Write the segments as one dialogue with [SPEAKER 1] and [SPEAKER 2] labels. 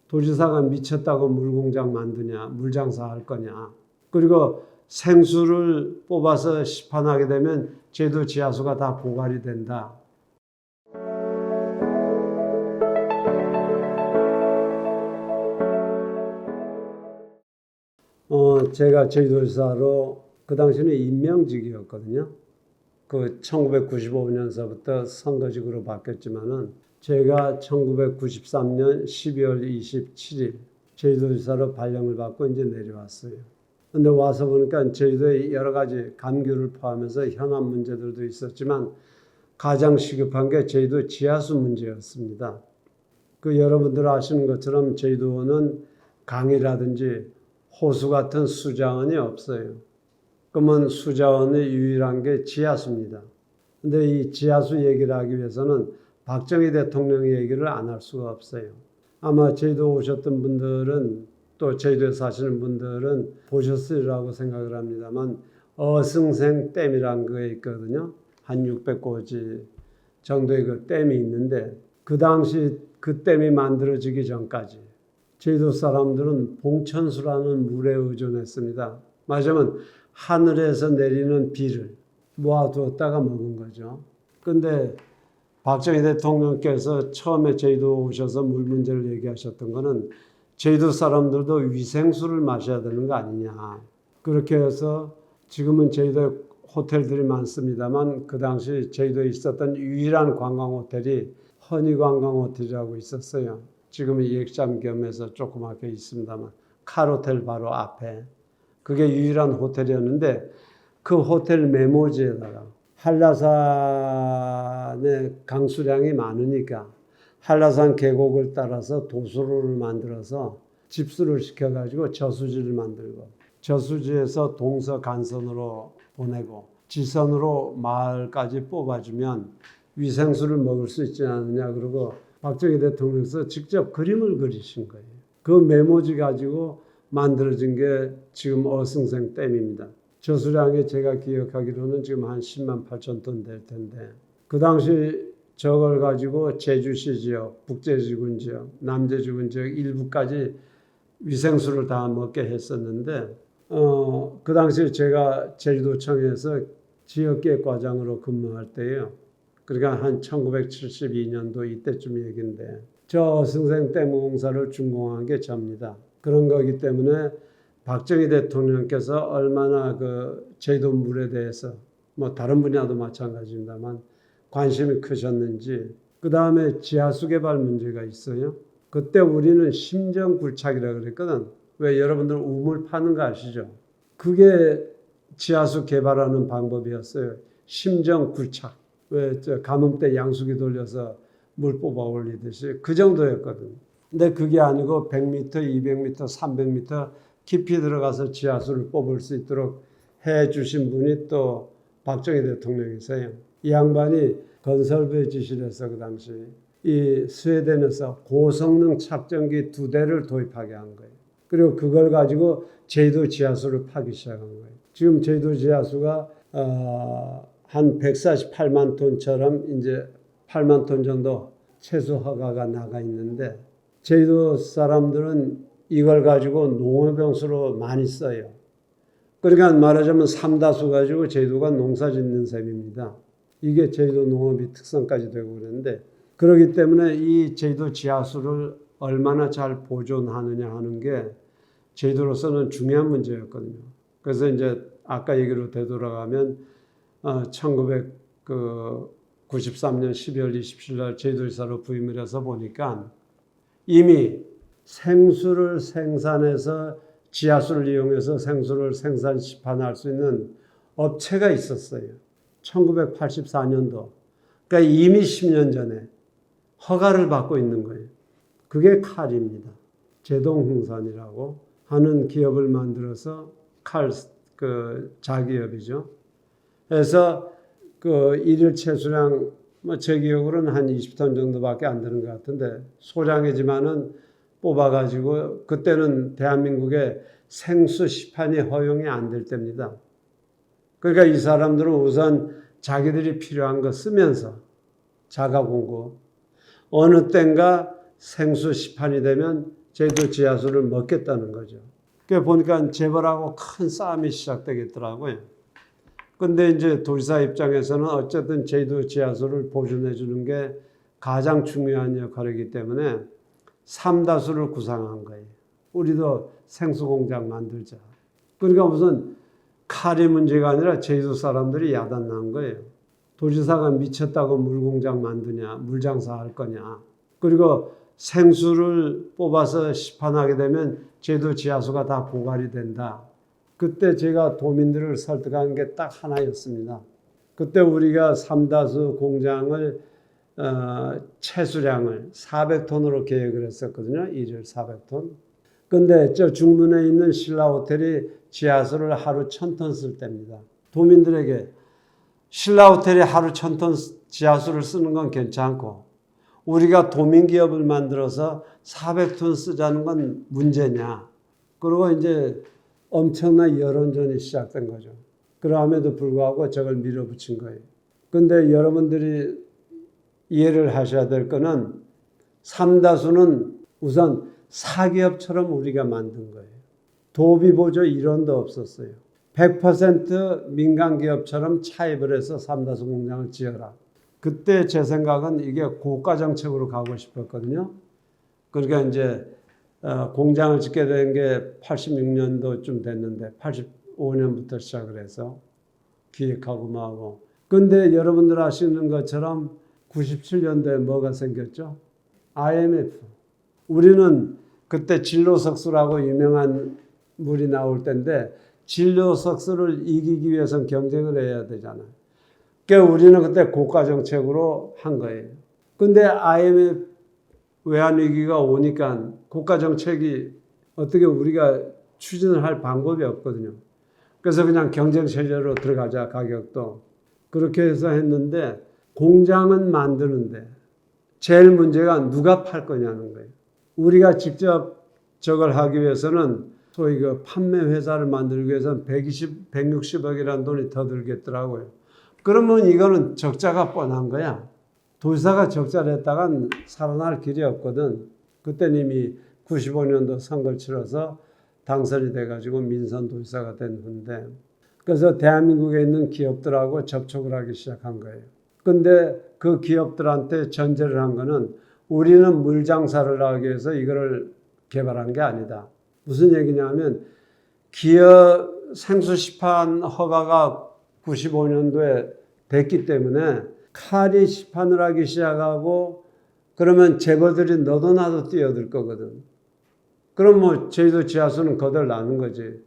[SPEAKER 1] 도지사가 미쳤다고 물공장 만드냐, 물장사 할 거냐. 그리고 생수를 뽑아서 시판하게 되면 제도 지하수가 다 고갈이 된다. 제가 제주도지사로 그 당시는 임명직이었거든요. 그 1995년서부터 선거직으로 바뀌었지만은 제가 1993년 12월 27일 제주도지사로 발령을 받고 이제 내려왔어요. 근데 와서 보니까 제주도에 여러 가지 감귤을 포함해서 현안 문제들도 있었지만 가장 시급한 게 제주도 지하수 문제였습니다. 그 여러분들 아시는 것처럼 제주도는 강이라든지 호수 같은 수자원이 없어요. 그러면 수자원의 유일한 게 지하수입니다. 근데 이 지하수 얘기를 하기 위해서는 박정희 대통령 얘기를 안 할 수가 없어요. 아마 제주도 오셨던 분들은 또 제주도에 사시는 분들은 보셨으리라고 생각을 합니다만 어승생 댐이라는 거 있거든요. 한 600고지 정도의 그 댐이 있는데 그 당시 그 댐이 만들어지기 전까지 제주도 사람들은 봉천수라는 물에 의존했습니다. 말하자면 하늘에서 내리는 비를 모아두었다가 먹은 거죠. 근데 박정희 대통령께서 처음에 제주도 오셔서 물 문제를 얘기하셨던 거는 제주도 사람들도 위생수를 마셔야 되는 거 아니냐. 그렇게 해서 지금은 제주도에 호텔들이 많습니다만 그 당시 제주도에 있었던 유일한 관광 호텔이 허니관광호텔이라고 있었어요. 지금은 이액잠겸에서 조그맣게 있습니다만 칼호텔 바로 앞에. 그게 유일한 호텔이었는데 그 호텔 메모지에다가 한라산의 강수량이 많으니까 한라산 계곡을 따라서 도수로를 만들어서 집수를 시켜가지고 저수지를 만들고 저수지에서 동서간선으로 보내고 지선으로 마을까지 뽑아주면 위생수를 먹을 수 있지 않느냐. 그러고 박정희 대통령께서 직접 그림을 그리신 거예요. 그 메모지 가지고 만들어진 게 지금 어승생 댐입니다. 저수량이 제가 기억하기로는 지금 한 10만 8천 톤 될 텐데 그 당시 저걸 가지고 제주시 지역, 북제주군 지역, 남제주군 지역 일부까지 위생수를 다 먹게 했었는데 그 당시 제가 제주도청에서 지역계획과장으로 근무할 때요. 그러니까 한 1972년도 이때쯤 얘기인데 저 어승생댐 공사를 준공한 게 접니다. 그런 거기 때문에 박정희 대통령께서 얼마나 그 제주도 물에 대해서 뭐 다른 분야도 마찬가지입니다만 관심이 크셨는지 그 다음에 지하수 개발 문제가 있어요. 그때 우리는 심정굴착이라고 그랬거든. 왜 여러분들 우물 파는 거 아시죠? 그게 지하수 개발하는 방법이었어요. 심정굴착. 왜 저 가뭄때 양수기 돌려서 물 뽑아 올리듯이 그 정도였거든. 근데 그게 아니고 100m, 200m, 300m 깊이 들어가서 지하수를 뽑을 수 있도록 해 주신 분이 또 박정희 대통령이세요. 이 양반이 건설부에 지시를 해서 그 당시 이 스웨덴에서 고성능 착전기 2대를 도입하게 한 거예요. 그리고 그걸 가지고 제주도 지하수를 파기 시작한 거예요. 지금 제주도 지하수가 한 148만 톤처럼 이제 8만 톤 정도 최소 허가가 나가 있는데 제주도 사람들은 이걸 가지고 농업용수로 많이 써요. 그러니까 말하자면 삼다수 가지고 제주도가 농사 짓는 셈입니다. 이게 제주도 농업이 특성까지 되고 그러는데 그렇기 때문에 이 제주도 지하수를 얼마나 잘 보존하느냐 하는 게 제주도로서는 중요한 문제였거든요. 그래서 이제 아까 얘기로 되돌아가면 1993년 12월 27일 날 제주도지사로 부임을 해서 보니까 이미 생수를 생산해서 지하수를 이용해서 생수를 생산 시판할 수 있는 업체가 있었어요. 1984년도. 그러니까 이미 10년 전에 허가를 받고 있는 거예요. 그게 칼입니다. 제동흥산이라고 하는 기업을 만들어서 칼 자기업이죠. 그래서 그 일일 채수량 제 기억으로는 한 20톤 정도밖에 안 되는 것 같은데 소량이지만은 뽑아가지고 그때는 대한민국에 생수 시판이 허용이 안 될 때입니다. 그러니까 이 사람들은 우선 자기들이 필요한 거 쓰면서 자가 공급 어느 땐가 생수 시판이 되면 제주도 지하수를 먹겠다는 거죠. 그래 보니까 재벌하고 큰 싸움이 시작되겠더라고요. 근데 이제 도지사 입장에서는 어쨌든 제주도 지하수를 보존해 주는 게 가장 중요한 역할이기 때문에 삼다수를 구상한 거예요. 우리도 생수공장 만들자. 그러니까 무슨 칼이 문제가 아니라 제주도 사람들이 야단난 거예요. 도지사가 미쳤다고 물공장 만드냐, 물장사 할 거냐. 그리고 생수를 뽑아서 시판하게 되면 제주도 지하수가 다 고갈이 된다. 그때 제가 도민들을 설득한 게 딱 하나였습니다. 그때 우리가 삼다수 공장을 채수량을 400톤으로 계획을 했었거든요. 일일 400톤. 근데 저 중문에 있는 신라 호텔이 지하수를 하루 1000톤 쓸 때입니다. 도민들에게 신라 호텔이 하루 1000톤 지하수를 쓰는 건 괜찮고 우리가 도민기업을 만들어서 400톤 쓰자는 건 문제냐. 그리고 이제 엄청난 여론전이 시작된 거죠. 그럼에도 불구하고 저걸 밀어붙인 거예요. 근데 여러분들이 이해를 하셔야 될 거는 삼다수는 우선 사기업처럼 우리가 만든 거예요. 도비보조 이론도 없었어요. 100% 민간기업처럼 차입을 해서 삼다수 공장을 지어라. 그때 제 생각은 이게 고가 정책으로 가고 싶었거든요. 그러니까 이제 공장을 짓게 된 게 86년도쯤 됐는데 85년부터 시작을 해서 기획하고 뭐하고. 근데 여러분들 아시는 것처럼 97년도에 뭐가 생겼죠? IMF. 우리는 그때 진로석수라고 유명한 물이 나올 때인데 진로석수를 이기기 위해서는 경쟁을 해야 되잖아요. 그러니까 우리는 그때 고가 정책으로 한 거예요. 근데 IMF 외환위기가 오니까 고가 정책이 어떻게 우리가 추진을 할 방법이 없거든요. 그래서 그냥 경쟁체제로 들어가자, 가격도. 그렇게 해서 했는데 공장은 만드는데 제일 문제가 누가 팔 거냐는 거예요. 우리가 직접 저걸 하기 위해서는 소위 그 판매 회사를 만들기 위해서는 160억이라는 돈이 더 들겠더라고요. 그러면 이거는 적자가 뻔한 거야. 도지사가 적자를 했다간 살아날 길이 없거든. 그때는 이미 95년도 선거를 치러서 당선이 돼가지고 민선도지사가 된 후인데 그래서 대한민국에 있는 기업들하고 접촉을 하기 시작한 거예요. 근데 그 기업들한테 전제를 한 거는 우리는 물장사를 하기 위해서 이거를 개발한 게 아니다. 무슨 얘기냐면 기업 생수 시판 허가가 95년도에 됐기 때문에 칼이 시판을 하기 시작하고 그러면 재벌들이 너도 나도 뛰어들 거거든. 그럼 뭐 제주도 지하수는 거덜나는 거지.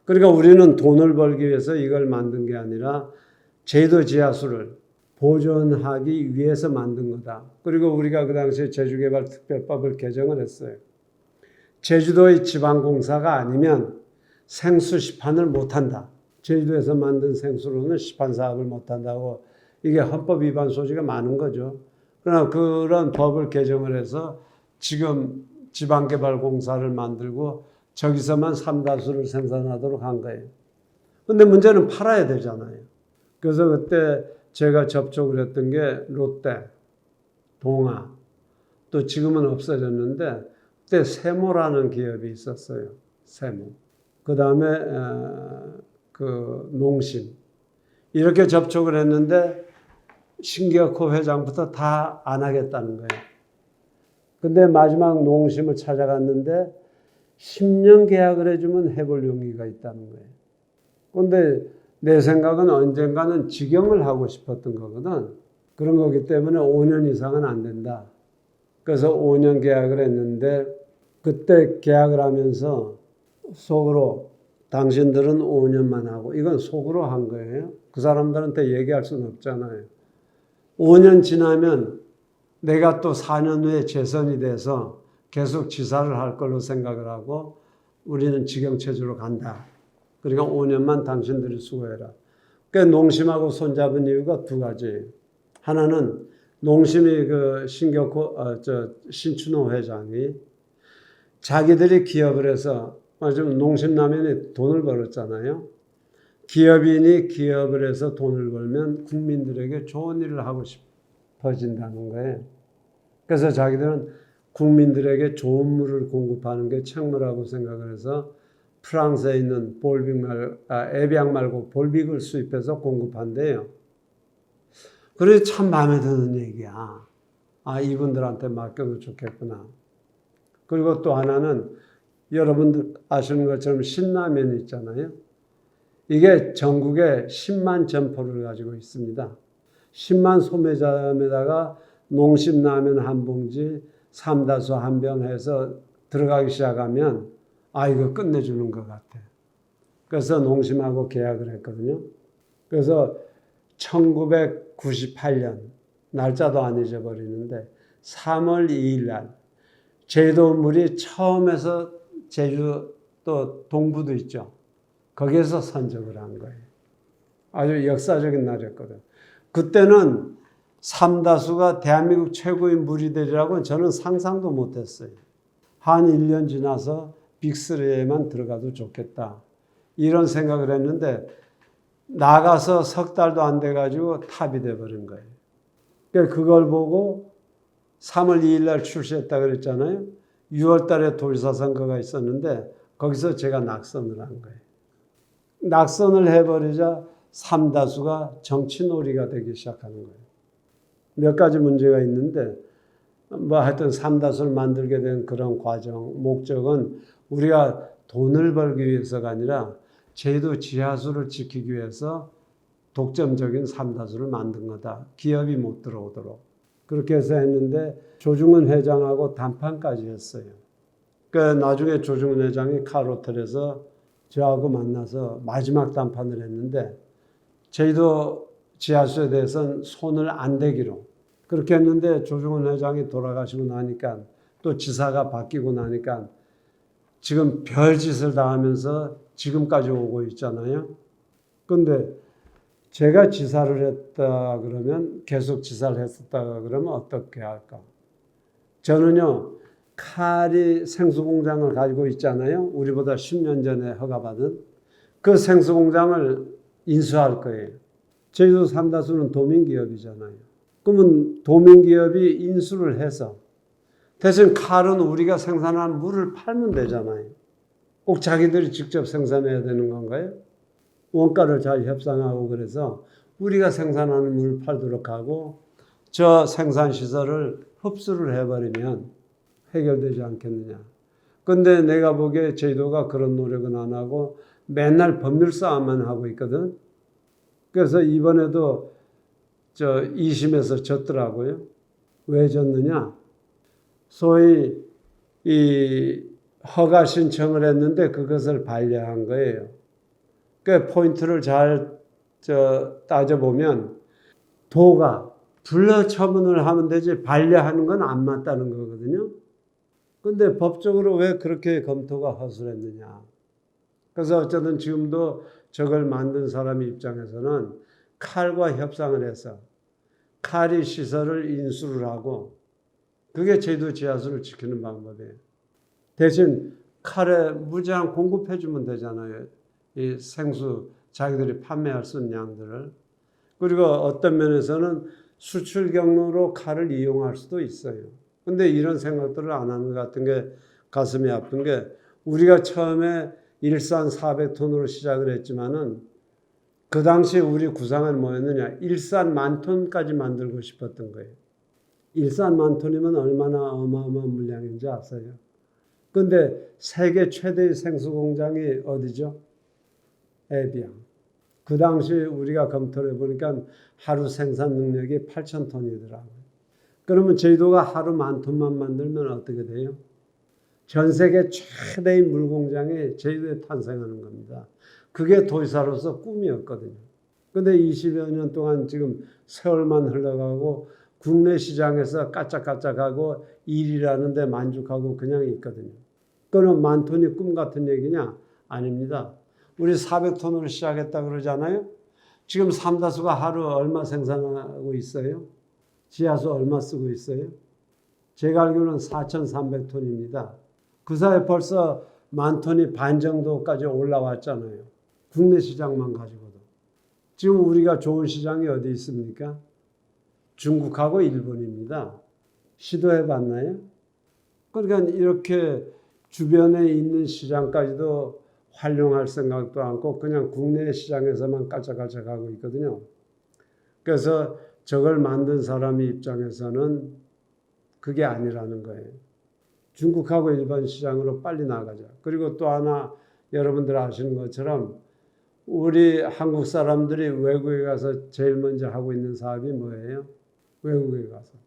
[SPEAKER 1] 그러니까 우리는 돈을 벌기 위해서 이걸 만든 게 아니라 제주도 지하수를 보존하기 위해서 만든 거다. 그리고 우리가 그 당시에 제주개발특별법을 개정을 했어요. 제주도의 지방공사가 아니면 생수 시판을 못한다. 제주도에서 만든 생수로는 시판 사업을 못한다고 이게 헌법 위반 소지가 많은 거죠. 그러나 그런 법을 개정을 해서 지금 지방개발공사를 만들고 저기서만 삼다수를 생산하도록 한 거예요. 근데 문제는 팔아야 되잖아요. 그래서 그때 제가 접촉을 했던 게 롯데, 동아, 또 지금은 없어졌는데 그때 세모라는 기업이 있었어요. 세모. 그 다음에 그 농심. 이렇게 접촉을 했는데 신기어코 회장부터 다 안 하겠다는 거예요. 근데 마지막 농심을 찾아갔는데 10년 계약을 해주면 해볼 용의가 있다는 거예요. 근데 내 생각은 언젠가는 직영을 하고 싶었던 거거든. 그런 거기 때문에 5년 이상은 안 된다. 그래서 5년 계약을 했는데 그때 계약을 하면서 속으로 당신들은 5년만 하고 이건 속으로 한 거예요. 그 사람들한테 얘기할 수는 없잖아요. 5년 지나면 내가 또 4년 후에 재선이 돼서 계속 지사를 할 걸로 생각을 하고 우리는 직영체제로 간다. 그러니까 5년만 당신들이 수고해라. 그러니까 농심하고 손잡은 이유가 두 가지. 하나는 농심이 그 신춘호 회장이 자기들이 기업을 해서 농심라면이 돈을 벌었잖아요. 기업인이 기업을 해서 돈을 벌면 국민들에게 좋은 일을 하고 싶어진다는 거예요. 그래서 자기들은 국민들에게 좋은 물을 공급하는 게 책무라고 생각을 해서 프랑스에 있는 에비앙 말고 볼빅을 수입해서 공급한대요. 그래 참 마음에 드는 얘기야. 이분들한테 맡겨도 좋겠구나. 그리고 또 하나는 여러분들 아시는 것처럼 신라면 있잖아요. 이게 전국에 10만 점포를 가지고 있습니다. 10만 소매점에다가 농심라면 한 봉지, 삼다수 한 병 해서 들어가기 시작하면 이거 끝내주는 것 같아. 그래서 농심하고 계약을 했거든요. 그래서 1998년 날짜도 안 잊어버리는데 3월 2일 날 제주도물이 처음에서 제주도 동부도 있죠. 거기에서 선적을 한 거예요. 아주 역사적인 날이었거든. 그때는 삼다수가 대한민국 최고의 물이 되리라고는 저는 상상도 못했어요. 한 1년 지나서 빅3에만 들어가도 좋겠다. 이런 생각을 했는데 나가서 석 달도 안 돼가지고 탑이 돼버린 거예요. 그걸 보고 3월 2일 날 출시했다 그랬잖아요. 6월 달에 도지사 선거가 있었는데 거기서 제가 낙선을 한 거예요. 낙선을 해버리자 삼다수가 정치놀이가 되기 시작하는 거예요. 몇 가지 문제가 있는데 하여튼 삼다수를 만들게 된 그런 과정, 목적은 우리가 돈을 벌기 위해서가 아니라 제주도 지하수를 지키기 위해서 독점적인 삼다수를 만든 거다. 기업이 못 들어오도록. 그렇게 해서 했는데 조중훈 회장하고 담판까지 했어요. 나중에 조중훈 회장이 칼호텔에서 저하고 만나서 마지막 담판을 했는데 제주도 지하수에 대해서는 손을 안 대기로 그렇게 했는데 조중훈 회장이 돌아가시고 나니까 또 지사가 바뀌고 나니까 지금 별짓을 다 하면서 지금까지 오고 있잖아요. 그런데 제가 지사를 했다 그러면 계속 지사를 했었다 그러면 어떻게 할까? 저는요. 칼이 생수공장을 가지고 있잖아요. 우리보다 10년 전에 허가받은 그 생수공장을 인수할 거예요. 제주도 삼다수는 도민기업이잖아요. 그러면 도민기업이 인수를 해서 대신 칼은 우리가 생산한 물을 팔면 되잖아요. 꼭 자기들이 직접 생산해야 되는 건가요? 원가를 잘 협상하고 그래서 우리가 생산하는 물을 팔도록 하고 저 생산시설을 흡수를 해버리면 해결되지 않겠느냐. 근데 내가 보기에 제주도가 그런 노력은 안 하고 맨날 법률 싸움만 하고 있거든. 그래서 이번에도 2심에서 졌더라고요. 왜 졌느냐? 소위 이 허가 신청을 했는데 그것을 반려한 거예요. 그 포인트를 잘 따져보면 도가 불러 처분을 하면 되지 반려하는 건 안 맞다는 거거든요. 근데 법적으로 왜 그렇게 검토가 허술했느냐. 그래서 어쨌든 지금도 저걸 만든 사람 입장에서는 칼과 협상을 해서 칼이 시설을 인수를 하고 그게 제주도 지하수를 지키는 방법이에요. 대신 칼에 무제한 공급해주면 되잖아요. 이 생수 자기들이 판매할 수 있는 양들을. 그리고 어떤 면에서는 수출 경로로 칼을 이용할 수도 있어요. 근데 이런 생각들을 안 하는 것 같은 게 가슴이 아픈 게 우리가 처음에 일산 400톤으로 시작을 했지만은 그 당시에 우리 구상은 뭐였느냐. 일산 10,000톤까지 만들고 싶었던 거예요. 일산 10,000톤이면 얼마나 어마어마한 물량인지 아세요? 근데 세계 최대의 생수 공장이 어디죠? 에비앙. 그 당시에 우리가 검토를 해보니까 하루 생산 능력이 8,000톤이더라고요. 그러면 제주도가 하루 10,000톤만 만들면 어떻게 돼요? 전 세계 최대의 물공장이 제주도에 탄생하는 겁니다. 그게 도지사로서 꿈이었거든요. 근데 20여 년 동안 지금 세월만 흘러가고 국내 시장에서 까짝까짝하고 일이라는 데 만족하고 그냥 있거든요. 그럼 10,000톤이 꿈 같은 얘기냐? 아닙니다. 우리 400톤으로 시작했다 그러잖아요. 지금 삼다수가 하루 얼마 생산하고 있어요? 지하수 얼마 쓰고 있어요? 제가 알기로는 4,300톤입니다. 그 사이에 벌써 10,000톤이 반 정도까지 올라왔잖아요. 국내 시장만 가지고도. 지금 우리가 좋은 시장이 어디 있습니까? 중국하고 일본입니다. 시도해 봤나요? 그러니까 이렇게 주변에 있는 시장까지도 활용할 생각도 않고 그냥 국내 시장에서만 깔짝깔짝하고 있거든요. 그래서 저걸 만든 사람 입장에서는 그게 아니라는 거예요. 중국하고 일반 시장으로 빨리 나가자. 그리고 또 하나 여러분들 아시는 것처럼 우리 한국 사람들이 외국에 가서 제일 먼저 하고 있는 사업이 뭐예요? 외국에 가서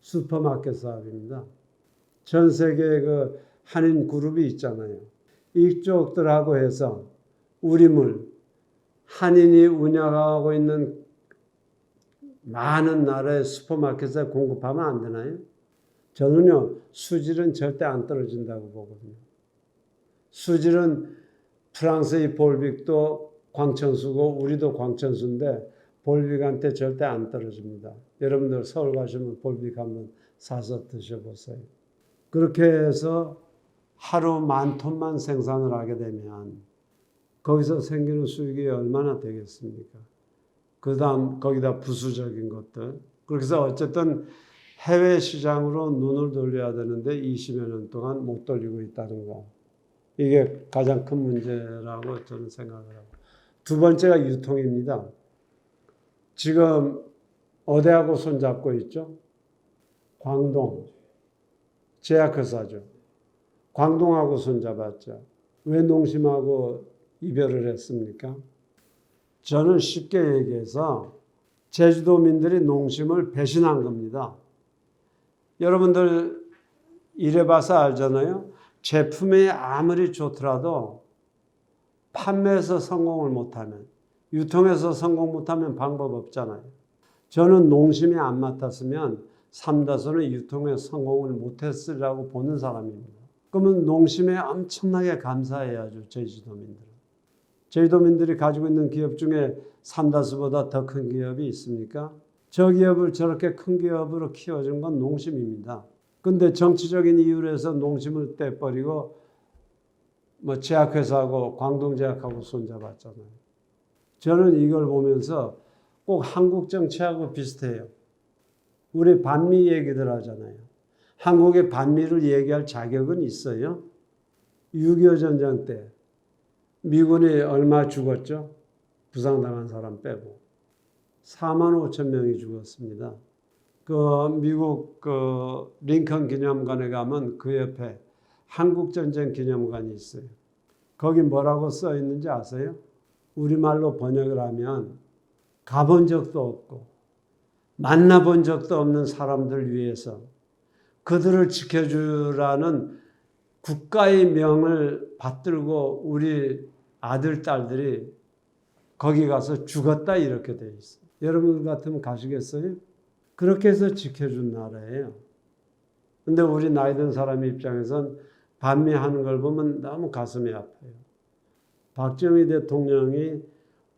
[SPEAKER 1] 슈퍼마켓 사업입니다. 전 세계 그 한인 그룹이 있잖아요. 이쪽들하고 해서 우리물 한인이 운영하고 있는 많은 나라의 슈퍼마켓에 공급하면 안 되나요? 저는요, 수질은 절대 안 떨어진다고 보거든요. 수질은 프랑스의 볼빅도 광천수고 우리도 광천수인데 볼빅한테 절대 안 떨어집니다. 여러분들 서울 가시면 볼빅 한번 사서 드셔보세요. 그렇게 해서 하루 10,000톤만 생산을 하게 되면 거기서 생기는 수익이 얼마나 되겠습니까? 그 다음 거기다 부수적인 것들. 그래서 어쨌든 해외 시장으로 눈을 돌려야 되는데 20여 년 동안 못 돌리고 있다는 거. 이게 가장 큰 문제라고 저는 생각을 하고. 두 번째가 유통입니다. 지금 어디하고 손잡고 있죠? 광동. 제약회사죠. 광동하고 손잡았죠. 왜 농심하고 이별을 했습니까? 저는 쉽게 얘기해서 제주도민들이 농심을 배신한 겁니다. 여러분들 일해봐서 알잖아요. 제품이 아무리 좋더라도 판매에서 성공을 못하면, 유통에서 성공 못하면 방법 없잖아요. 저는 농심이 안 맡았으면 삼다수는 유통에 성공을 못했으리라고 보는 사람입니다. 그러면 농심에 엄청나게 감사해야죠, 제주도민들은. 제주도민들이 가지고 있는 기업 중에 삼다수보다 더 큰 기업이 있습니까? 저 기업을 저렇게 큰 기업으로 키워준 건 농심입니다. 근데 정치적인 이유로 해서 농심을 떼버리고 제약회사하고 광동제약하고 손잡았잖아요. 저는 이걸 보면서 꼭 한국 정치하고 비슷해요. 우리 반미 얘기들 하잖아요. 한국의 반미를 얘기할 자격은 있어요? 6.25 전쟁 때 미군이 얼마 죽었죠? 부상당한 사람 빼고 4만 5천 명이 죽었습니다. 그 미국 그 링컨 기념관에 가면 그 옆에 한국전쟁 기념관이 있어요. 거기 뭐라고 써 있는지 아세요? 우리말로 번역을 하면 가본 적도 없고 만나본 적도 없는 사람들 위해서 그들을 지켜주라는 국가의 명을 받들고 우리 아들, 딸들이 거기 가서 죽었다 이렇게 돼 있어요. 여러분 같으면 가시겠어요? 그렇게 해서 지켜준 나라예요. 근데 우리 나이 든 사람 입장에선 반미하는 걸 보면 너무 가슴이 아파요. 박정희 대통령이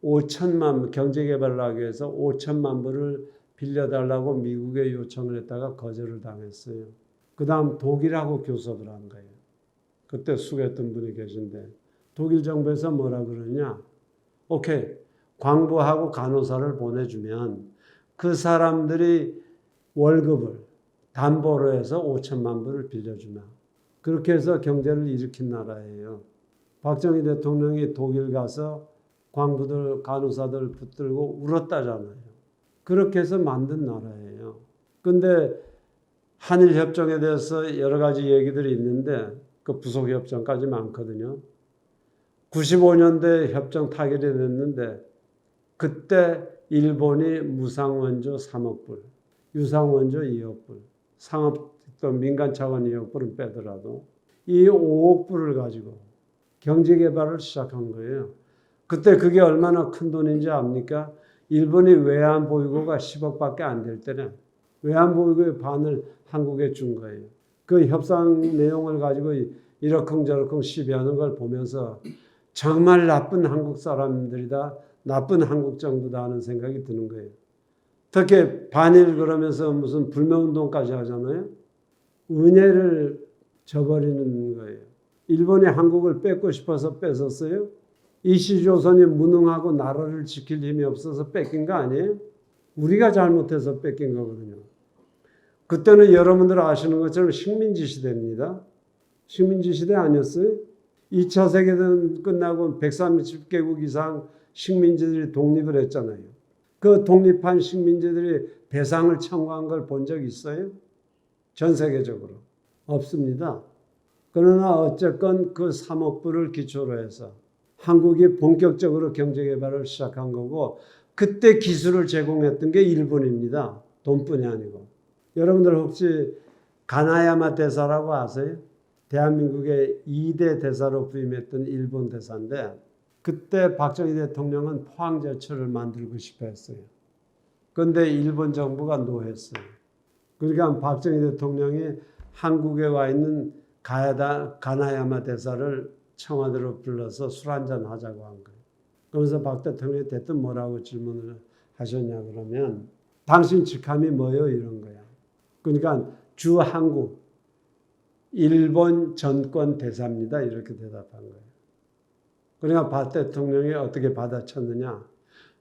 [SPEAKER 1] 5천만 경제개발을 하기 위해서 5천만 불을 빌려달라고 미국에 요청을 했다가 거절을 당했어요. 그 다음 독일하고 교섭을 한 거예요. 그때 수고했던 분이 계신데 독일 정부에서 뭐라 그러냐? 오케이, 광부하고 간호사를 보내주면 그 사람들이 월급을 담보로 해서 5천만 불을 빌려주나. 그렇게 해서 경제를 일으킨 나라예요. 박정희 대통령이 독일 가서 광부들, 간호사들 붙들고 울었다잖아요. 그렇게 해서 만든 나라예요. 근데 한일협정에 대해서 여러 가지 얘기들이 있는데 그 부속협정까지 많거든요. 95년대 협정 타결이 됐는데 그때 일본이 무상원조 3억 불, 유상원조 2억 불, 상업 또 민간 차원 2억 불은 빼더라도 이 5억 불을 가지고 경제개발을 시작한 거예요. 그때 그게 얼마나 큰 돈인지 압니까? 일본이 외환보유고가 10억밖에 안 될 때는 외환보유고의 반을 한국에 준 거예요. 그 협상 내용을 가지고 이러쿵저러쿵 시비하는 걸 보면서 정말 나쁜 한국 사람들이다, 나쁜 한국 정부다 하는 생각이 드는 거예요. 특히 반일 그러면서 무슨 불매운동까지 하잖아요. 은혜를 저버리는 거예요. 일본이 한국을 뺏고 싶어서 뺏었어요? 이시조선이 무능하고 나라를 지킬 힘이 없어서 뺏긴 거 아니에요? 우리가 잘못해서 뺏긴 거거든요. 그때는 여러분들 아시는 것처럼 식민지 시대입니다. 식민지 시대 아니었어요? 2차 세계대전 끝나고 130개국 이상 식민지들이 독립을 했잖아요. 그 독립한 식민지들이 배상을 청구한 걸 본 적 있어요? 전 세계적으로. 없습니다. 그러나 어쨌건 그 3억 불을 기초로 해서 한국이 본격적으로 경제개발을 시작한 거고 그때 기술을 제공했던 게 일본입니다. 돈뿐이 아니고. 여러분들 혹시 가나야마 대사라고 아세요? 대한민국의 2대 대사로 부임했던 일본 대사인데 그때 박정희 대통령은 포항제철을 만들고 싶어 했어요. 그런데 일본 정부가 노했어요. 그러니까 박정희 대통령이 한국에 와 있는 가나야마 대사를 청와대로 불러서 술 한잔 하자고 한 거예요. 그러면서 박 대통령이 대뜸 뭐라고 질문을 하셨냐 그러면 당신 직함이 뭐요? 이런 거야. 그러니까 주한국 일본 전권 대사입니다. 이렇게 대답한 거예요. 그러니까 박 대통령이 어떻게 받아쳤느냐.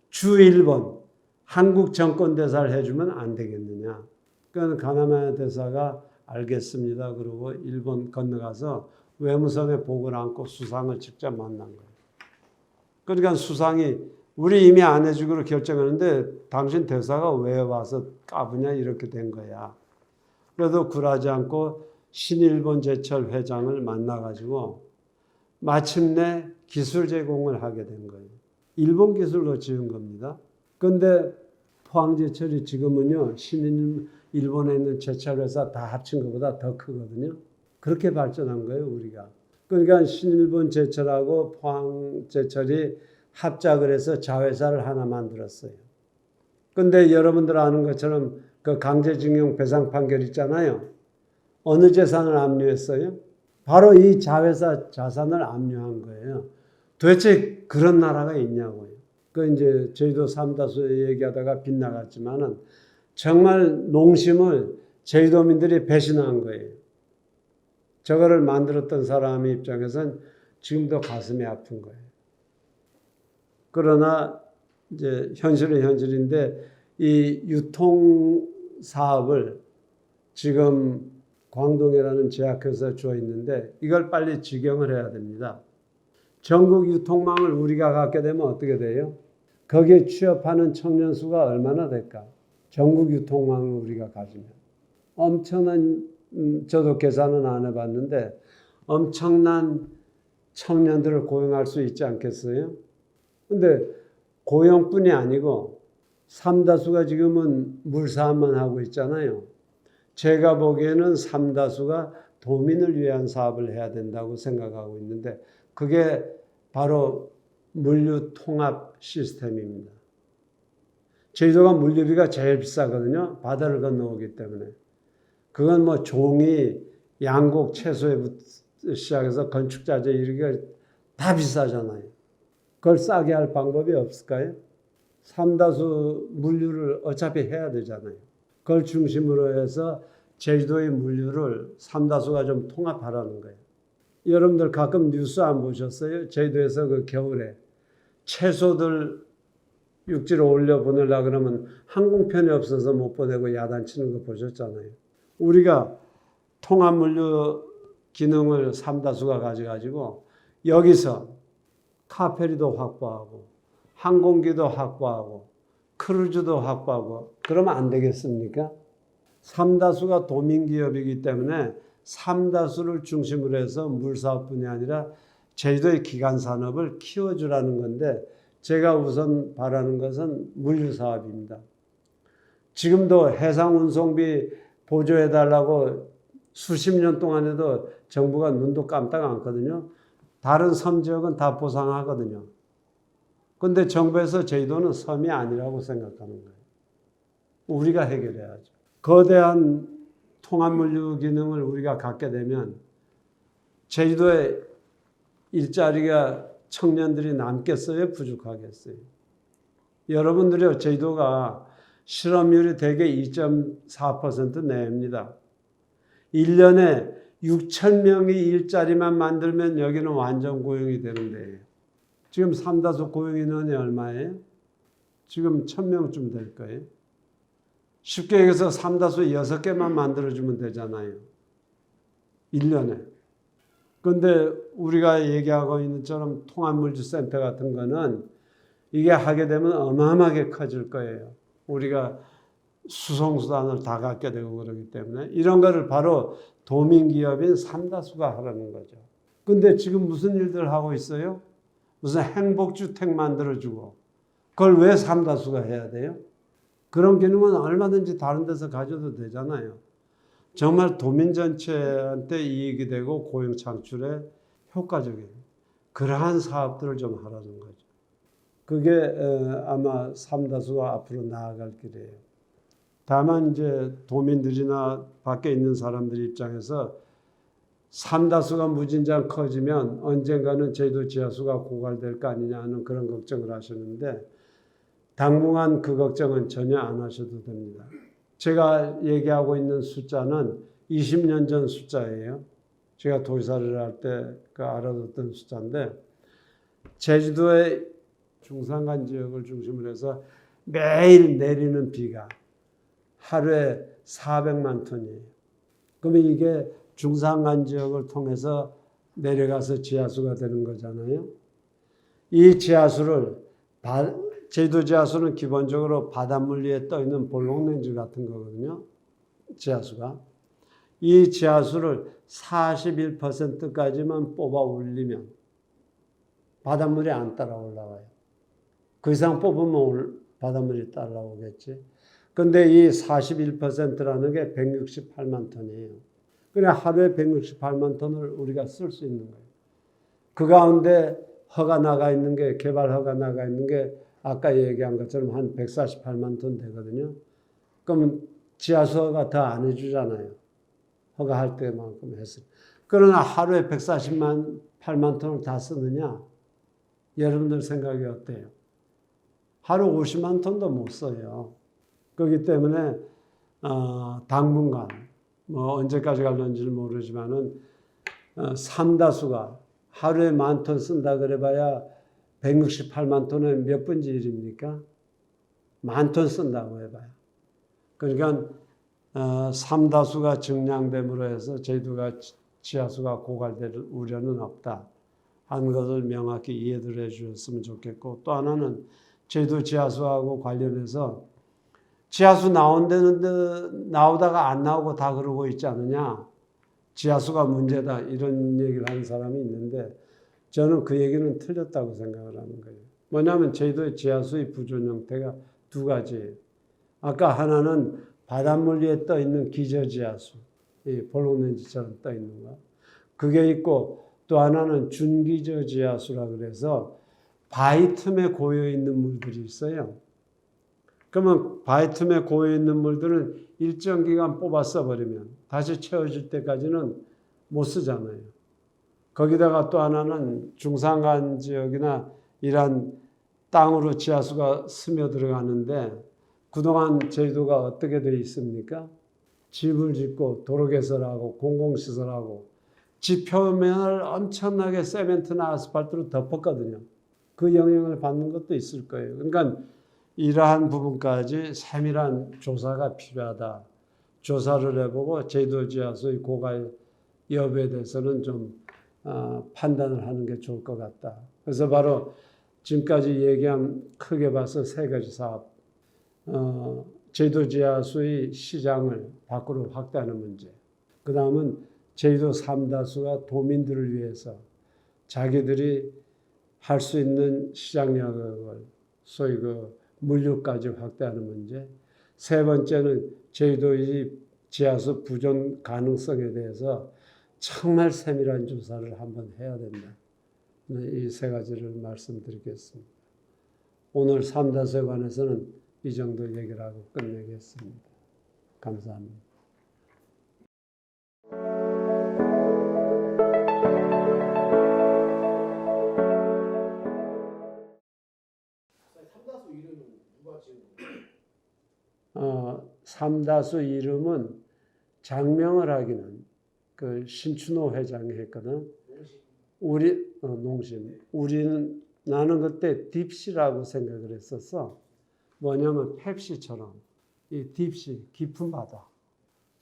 [SPEAKER 1] 주일본 한국 정권 대사를 해주면 안 되겠느냐. 그러니까 가나야마 대사가 알겠습니다. 그러고 일본 건너가서 외무성에 복을 안고 수상을 직접 만난 거예요. 그러니까 수상이 우리 이미 안 해주기로 결정했는데 당신 대사가 왜 와서 까부냐 이렇게 된 거야. 그래도 굴하지 않고 신일본 제철 회장을 만나가지고 마침내 기술 제공을 하게 된 거예요. 일본 기술로 지은 겁니다. 그런데 포항제철이 지금은요 일본에 있는 제철 회사 다 합친 것보다 더 크거든요. 그렇게 발전한 거예요 우리가. 그러니까 신일본 제철하고 포항제철이 합작을 해서 자회사를 하나 만들었어요. 그런데 여러분들 아는 것처럼 그 강제징용 배상 판결 있잖아요. 어느 재산을 압류했어요? 바로 이 자회사 자산을 압류한 거예요. 도대체 그런 나라가 있냐고요. 그 이제 저희도 삼다수 얘기하다가 빗나갔지만은 정말 농심을 제주도민들이 배신한 거예요. 저거를 만들었던 사람의 입장에서는 지금도 가슴이 아픈 거예요. 그러나 이제 현실은 현실인데 이 유통 사업을 지금 광동이라는 제약회사에 주어 있는데 이걸 빨리 직영을 해야 됩니다. 전국 유통망을 우리가 갖게 되면 어떻게 돼요? 거기에 취업하는 청년 수가 얼마나 될까? 전국 유통망을 우리가 가지면 엄청난 저도 계산은 안 해봤는데 엄청난 청년들을 고용할 수 있지 않겠어요? 근데 고용뿐이 아니고 삼다수가 지금은 물사업만 하고 있잖아요. 제가 보기에는 삼다수가 도민을 위한 사업을 해야 된다고 생각하고 있는데 그게 바로 물류 통합 시스템입니다. 제주도가 물류비가 제일 비싸거든요. 바다를 건너오기 때문에. 그건 뭐 종이, 양곡, 채소에부터 시작해서 건축자재 이렇게 다 비싸잖아요. 그걸 싸게 할 방법이 없을까요? 삼다수 물류를 어차피 해야 되잖아요. 그걸 중심으로 해서 제주도의 물류를 삼다수가 좀 통합하라는 거예요. 여러분들 가끔 뉴스 안 보셨어요? 제주도에서 그 겨울에 채소들 육지로 올려 보내려고 그러면 항공편이 없어서 못 보내고 야단치는 거 보셨잖아요. 우리가 통합물류 기능을 삼다수가 가져가지고 여기서 카페리도 확보하고 항공기도 확보하고 크루즈도 확보하고 그러면 안 되겠습니까? 삼다수가 도민기업이기 때문에 삼다수를 중심으로 해서 물사업뿐이 아니라 제주도의 기간산업을 키워주라는 건데 제가 우선 바라는 것은 물류사업입니다. 지금도 해상운송비 보조해달라고 수십 년 동안에도 정부가 눈도 깜짝 않거든요. 다른 섬 지역은 다 보상하거든요. 그런데 정부에서 제주도는 섬이 아니라고 생각하는 거예요. 우리가 해결해야죠. 거대한 통합물류 기능을 우리가 갖게 되면 제주도에 일자리가 청년들이 남겠어요? 부족하겠어요? 여러분들이 제주도가 실업률이 대개 2.4% 내입니다. 1년에 6천 명의 일자리만 만들면 여기는 완전 고용이 되는데 지금 삼다수 고용 인원이 얼마예요? 지금 1,000명쯤 될 거예요. 쉽게 얘기해서 삼다수 6개만 만들어주면 되잖아요. 1년에. 근데 우리가 얘기하고 있는 것처럼 통합물질센터 같은 거는 이게 하게 되면 어마어마하게 커질 거예요. 우리가 수송수단을 다 갖게 되고 그러기 때문에 이런 거를 바로 도민기업인 삼다수가 하라는 거죠. 근데 지금 무슨 일들 하고 있어요? 무슨 행복주택 만들어주고 그걸 왜 삼다수가 해야 돼요? 그런 기능은 얼마든지 다른 데서 가져도 되잖아요. 정말 도민 전체한테 이익이 되고 고용 창출에 효과적인 그러한 사업들을 좀 하라는 거죠. 그게 아마 삼다수가 앞으로 나아갈 길이에요. 다만 이제 도민들이나 밖에 있는 사람들 입장에서 삼다수가 무진장 커지면 언젠가는 제주도 지하수가 고갈될 거 아니냐 하는 그런 걱정을 하시는데 당분간 그 걱정은 전혀 안 하셔도 됩니다. 제가 얘기하고 있는 숫자는 20년 전 숫자예요. 제가 도지사를 할 때 그 알아뒀던 숫자인데 제주도의 중산간 지역을 중심으로 해서 매일 내리는 비가 하루에 400만 톤이에요. 그러면 이게 중산간 지역을 통해서 내려가서 지하수가 되는 거잖아요. 이 지하수를 제주도 지하수는 기본적으로 바닷물 위에 떠 있는 볼록렌즈 같은 거거든요. 지하수가. 이 지하수를 41%까지만 뽑아 올리면 바닷물이 안 따라 올라와요. 그 이상 뽑으면 바닷물이 따라오겠지. 근데 이 41%라는 게 168만 톤이에요. 그래 하루에 168만 톤을 우리가 쓸 수 있는 거예요. 그 가운데 허가 나가 있는 게 개발 허가 나가 있는 게 아까 얘기한 것처럼 한 148만 톤 되거든요. 그러면 지하수 허가 더 안 해주잖아요. 허가할 때만큼 했어요. 그러나 하루에 148만 톤을 다 쓰느냐? 여러분들 생각이 어때요? 하루 50만 톤도 못 써요. 그렇기 때문에 당분간 뭐 언제까지 갈는지는 모르지만은 삼다수가 하루에 10,000톤 쓴다 그래봐야 168만 톤에 몇 분지 1입니까? 10,000톤 쓴다고 해봐요. 그러니까 삼다수가 증량됨으로 해서 제주도가 지하수가 고갈될 우려는 없다 하는 것을 명확히 이해를 해 주셨으면 좋겠고, 또 하나는 제주도 지하수하고 관련해서 지하수 나오다가 안 나오고 다 그러고 있지 않느냐. 지하수가 문제다 이런 얘기를 하는 사람이 있는데 저는 그 얘기는 틀렸다고 생각을 하는 거예요. 뭐냐면 제주도의 지하수의 구조 형태가 두 가지예요. 아까 하나는 바닷물 위에 떠 있는 기저지하수, 이 볼록렌즈처럼 떠 있는 거. 그게 있고 또 하나는 준기저지하수라 그래서 바위 틈에 고여 있는 물들이 있어요. 그러면 바위 틈에 고여 있는 물들은 일정 기간 뽑아 써버리면 다시 채워질 때까지는 못 쓰잖아요. 거기다가 또 하나는 중산간 지역이나 이런 땅으로 지하수가 스며들어가는데 그동안 제주도가 어떻게 되어 있습니까? 집을 짓고 도로 개설하고 공공시설하고 집 표면을 엄청나게 세멘트나 아스팔트로 덮었거든요. 그 영향을 받는 것도 있을 거예요. 그러니까 이러한 부분까지 세밀한 조사가 필요하다. 조사를 해보고 제주도 지하수의 고갈 여부에 대해서는 좀 판단을 하는 게 좋을 것 같다. 그래서 바로 지금까지 얘기한 크게 봐서 세 가지 사업. 제주도 지하수의 시장을 밖으로 확대하는 문제. 그 다음은 제주도 삼다수가 도민들을 위해서 자기들이 할 수 있는 시장 영역을 소위 그 물류까지 확대하는 문제. 세 번째는 제주도의 지하수 부존 가능성에 대해서 정말 세밀한 조사를 한번 해야 된다. 이 세 가지를 말씀드리겠습니다. 오늘 삼다수에 관해서는 이 정도 얘기를 하고 끝내겠습니다. 감사합니다.
[SPEAKER 2] 삼다수 이름은 누가 지은
[SPEAKER 1] 거예요? 삼다수 이름은 장명을 하기는 그 신춘호 회장이 했거든. 농심. 나는 그때 딥시라고 생각을 했었어. 뭐냐면 펩시처럼 이 딥시, 깊은 바다.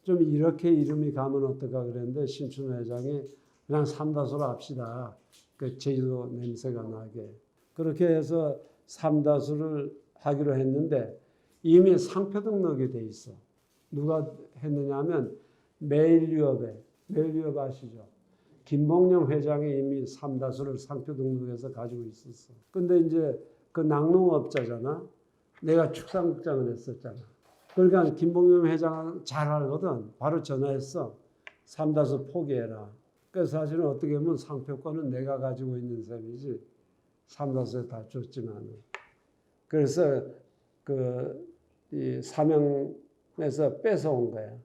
[SPEAKER 1] 좀 이렇게 이름이 가면 어떨까 그랬는데 심춘호 회장이 그냥 삼다수로 합시다. 그 제주도 냄새가 나게. 그렇게 해서 삼다수를 하기로 했는데 이미 상표 등록이 돼 있어. 누가 했느냐 하면 매일유업에, 매일유업 아시죠? 김봉영 회장이 이미 삼다수를 상표 등록해서 가지고 있었어. 근데 이제 그 낙농업자잖아. 내가 축산국장을 했었잖아. 그러니까 김봉영 회장은 잘 알거든. 바로 전화했어. 삼다수 포기해라. 그래서 사실은 어떻게 보면 상표권은 내가 가지고 있는 셈이지. 삼다수에 다 줬지만은. 그래서 이 사명에서 뺏어온 거야.